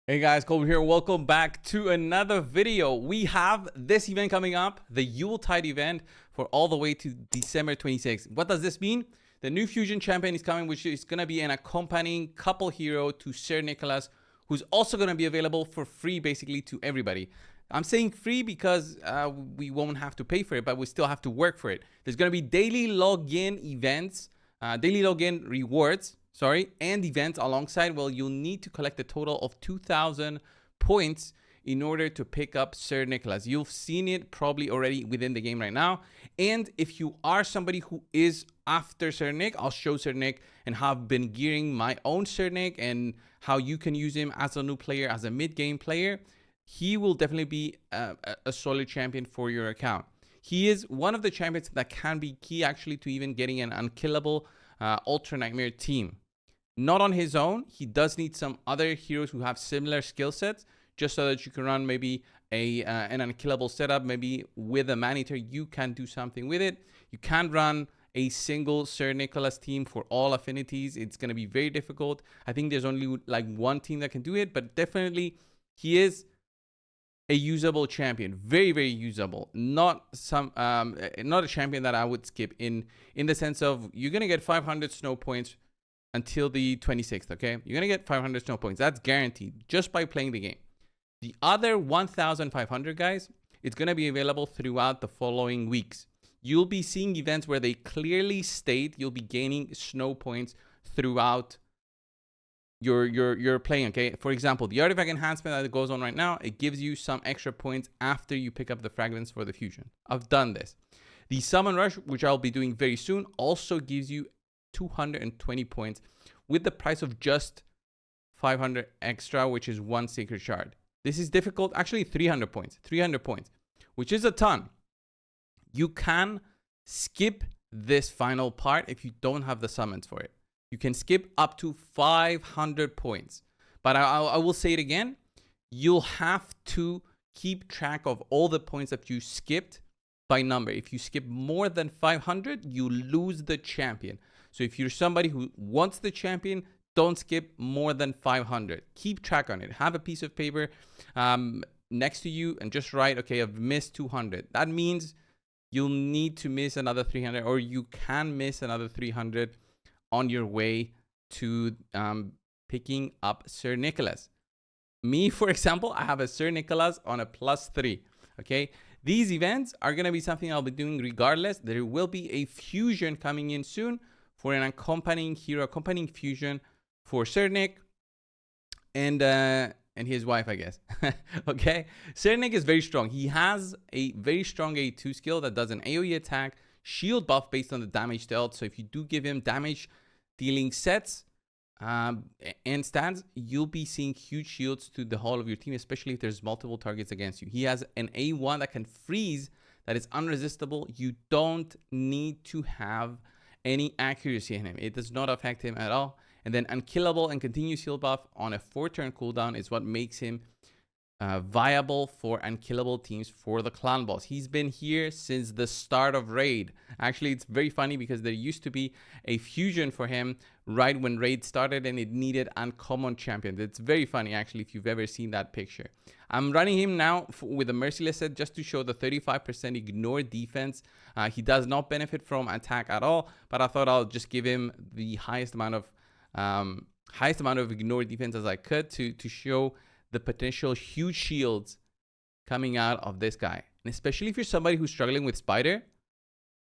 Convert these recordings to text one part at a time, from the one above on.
Hey guys, Colby here. Welcome back to another video. We have this event coming up, the Yuletide event for all the way to December 26th. What does this mean? The new Fusion champion is coming, which is going to be an accompanying couple hero to Sir Nicholas, who's also going to be available for free basically to everybody. I'm saying free because we won't have to pay for it, but we still have to work for it. There's going to be daily login events, daily login rewards, and events alongside. Well, you'll need to collect a total of 2,000 points in order to pick up Sir Nicholas. You've seen it probably already within the game right now. And if you are somebody who is after Sir Nick, I'll show Sir Nick and have been gearing my own Sir Nick and how you can use him as a new player, as a mid-game player. He will definitely be a solid champion for your account. He is one of the champions that can be key actually to even getting an unkillable Ultra Nightmare team. Not on his own, he does need some other heroes who have similar skill sets, just so that you can run maybe an unkillable setup. Maybe with a man-eater, you can do something with it. You can't run a single Sir Nicholas team for all affinities. It's going to be very difficult. I think there's only like one team that can do it, but definitely he is a usable champion, very, very usable. Not a champion that I would skip in the sense of you're going to get 500 snow points until the 26th, okay? You're gonna get 500 snow points. That's guaranteed just by playing the game. The other 1,500, guys, it's gonna be available throughout the following weeks. You'll be seeing events where they clearly state you'll be gaining snow points throughout your playing, okay? For example, the artifact enhancement that goes on right now, it gives you some extra points after you pick up the fragments for the fusion. I've done this. The summon rush, which I'll be doing very soon, also gives you 220 points with the price of just 500 extra, which is one sacred shard. This is difficult. Actually, 300 points, which is a ton. You can skip this final part if you don't have the summons for it. You can skip up to 500 points. But I will say it again. You'll have to keep track of all the points that you skipped by number. If you skip more than 500, you lose the champion. So if you're somebody who wants the champion, don't skip more than 500. Keep track on it. Have a piece of paper next to you and just write, okay, I've missed 200. That means you'll need to miss another 300, or you can miss another 300 on your way to picking up Sir Nicholas. Me, for example, I have a Sir Nicholas on a +3, okay? These events are going to be something I'll be doing regardless. There will be a fusion coming in soon for an accompanying hero, accompanying fusion for Sir Nick and his wife, I guess. Okay, Sir Nick is very strong. He has a very strong A2 skill that does an AoE attack, shield buff based on the damage dealt. So if you do give him damage dealing sets and stats, you'll be seeing huge shields to the whole of your team, especially if there's multiple targets against you. He has an A1 that can freeze, that is unresistible. You don't need to have any accuracy in him. It does not affect him at all. And then unkillable and continuous heal buff on a 4-turn cooldown is what makes him viable for unkillable teams for the clan boss. He's been here since the start of raid. Actually, it's very funny because there used to be a fusion for him right when raid started and it needed uncommon champions. It's very funny actually if you've ever seen that picture. I'm running him now with a merciless set just to show the 35% ignore defense. He does not benefit from attack at all, but I thought I'll just give him the highest amount of ignore defense as I could to show the potential huge shields coming out of this guy. And especially if you're somebody who's struggling with Spider,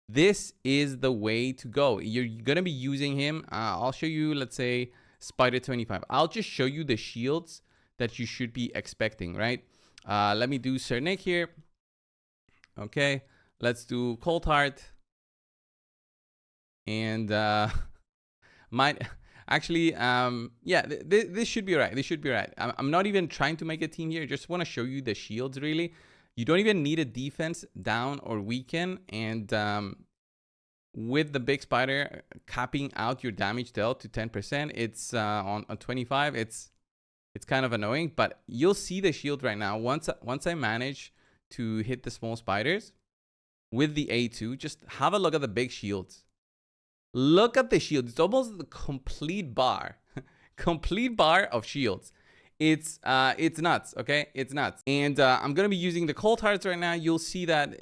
this is the way to go. You're going to be using him. I'll show you, let's say, Spider 25. I'll just show you the shields that you should be expecting, right? Let me do Sir Nick here. Okay, let's do Cold Heart. And actually, yeah, this should be right. This should be right. I'm not even trying to make a team here. I just want to show you the shields, really. You don't even need a defense down or weaken. And with the big spider capping out your damage dealt to 10%, it's on 25. It's kind of annoying, but you'll see the shield right now. Once I manage to hit the small spiders with the A2, just have a look at the big shields. Look at the shield. It's almost the complete bar of shields. It's nuts, okay? It's nuts. And I'm gonna be using the cold hearts right now. You'll see that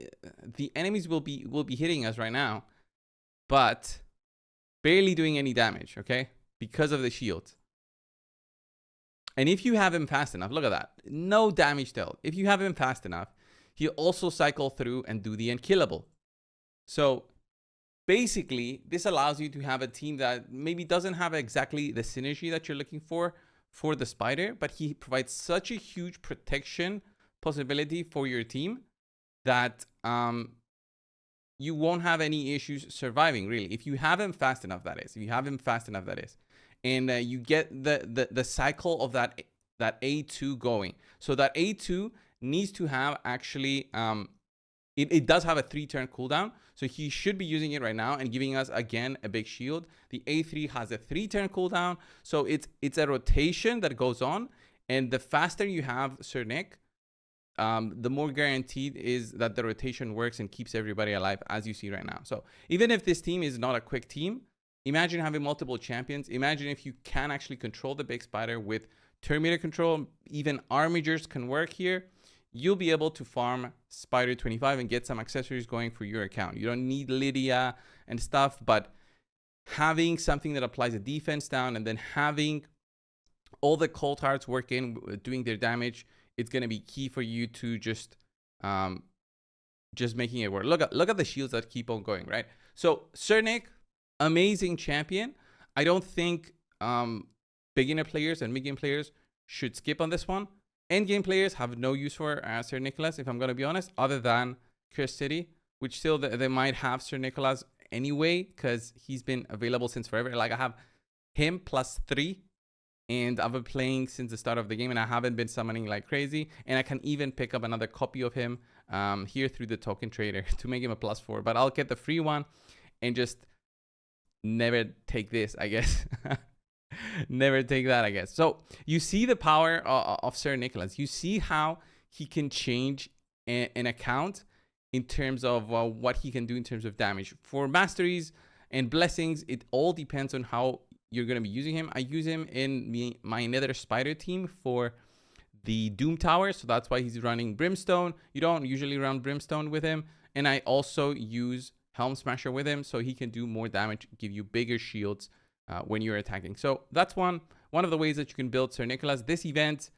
the enemies will be hitting us right now, but barely doing any damage, okay? Because of the shield. And if you have him fast enough, look at that. No damage dealt. If you have him fast enough, he'll also cycle through and do the unkillable. So basically, this allows you to have a team that maybe doesn't have exactly the synergy that you're looking for the spider, but he provides such a huge protection possibility for your team that you won't have any issues surviving, really. If you have him fast enough, that is. If you have him fast enough, that is. And you get the cycle of that A2 going. So that A2 needs to have actually, it does have a 3-turn cooldown. So he should be using it right now and giving us, again, a big shield. The A3 has a 3-turn cooldown. So it's a rotation that goes on. And the faster you have Sir Nick, the more guaranteed is that the rotation works and keeps everybody alive, as you see right now. So even if this team is not a quick team, imagine having multiple champions. Imagine if you can actually control the big spider with Terminator control. Even armigers can work here. You'll be able to farm Spider 25 and get some accessories going for your account. You don't need Lydia and stuff, but having something that applies a defense down and then having all the cold hearts work in, doing their damage, it's going to be key for you to just making it work. Look at the shields that keep on going, right? So Sir Nick, amazing champion. I don't think beginner players and mid-game players should skip on this one. Endgame players have no use for Sir Nicholas, if I'm going to be honest, other than Curse City, which still they might have Sir Nicholas anyway, because he's been available since forever. Like, I have him +3, and I've been playing since the start of the game, and I haven't been summoning like crazy. And I can even pick up another copy of him here through the token trader to make him a +4. But I'll get the free one and just never take this, I guess. Never take that, I guess. So you see the power of Sir Nicholas. You see how he can change an account in terms of what he can do in terms of damage. For Masteries and Blessings, it all depends on how you're going to be using him. I use him in my Nether Spider team for the Doom Tower, so that's why he's running Brimstone. You don't usually run Brimstone with him. And I also use Helm Smasher with him, so he can do more damage, give you bigger shields when you're attacking. So that's one of the ways that you can build Sir Nicholas. This event,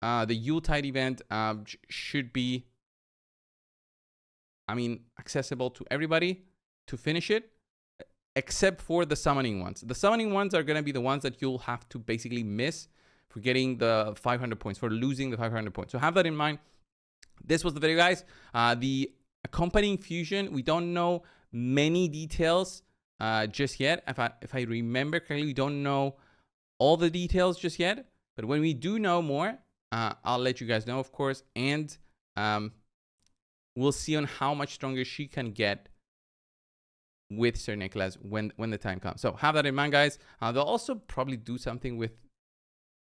the Yuletide event, should be, accessible to everybody to finish it, except for the summoning ones. The summoning ones are going to be the ones that you'll have to basically miss for getting the 500 points, for losing the 500 points. So have that in mind. This was the video, guys. The accompanying fusion, we don't know many details just yet. If I remember correctly, we don't know all the details just yet, but when we do know more, I'll let you guys know, of course, and we'll see on how much stronger she can get with Sir Nicholas when the time comes. So have that in mind, guys. They'll also probably do something with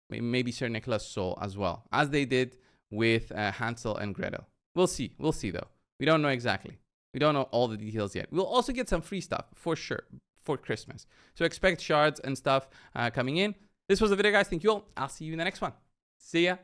maybe Sir Nicholas' soul as well, as they did with Hansel and Gretel. We'll see though. We don't know exactly. We don't know all the details yet. We'll also get some free stuff for sure for Christmas. So expect shards and stuff coming in. This was the video, guys. Thank you all. I'll see you in the next one. See ya.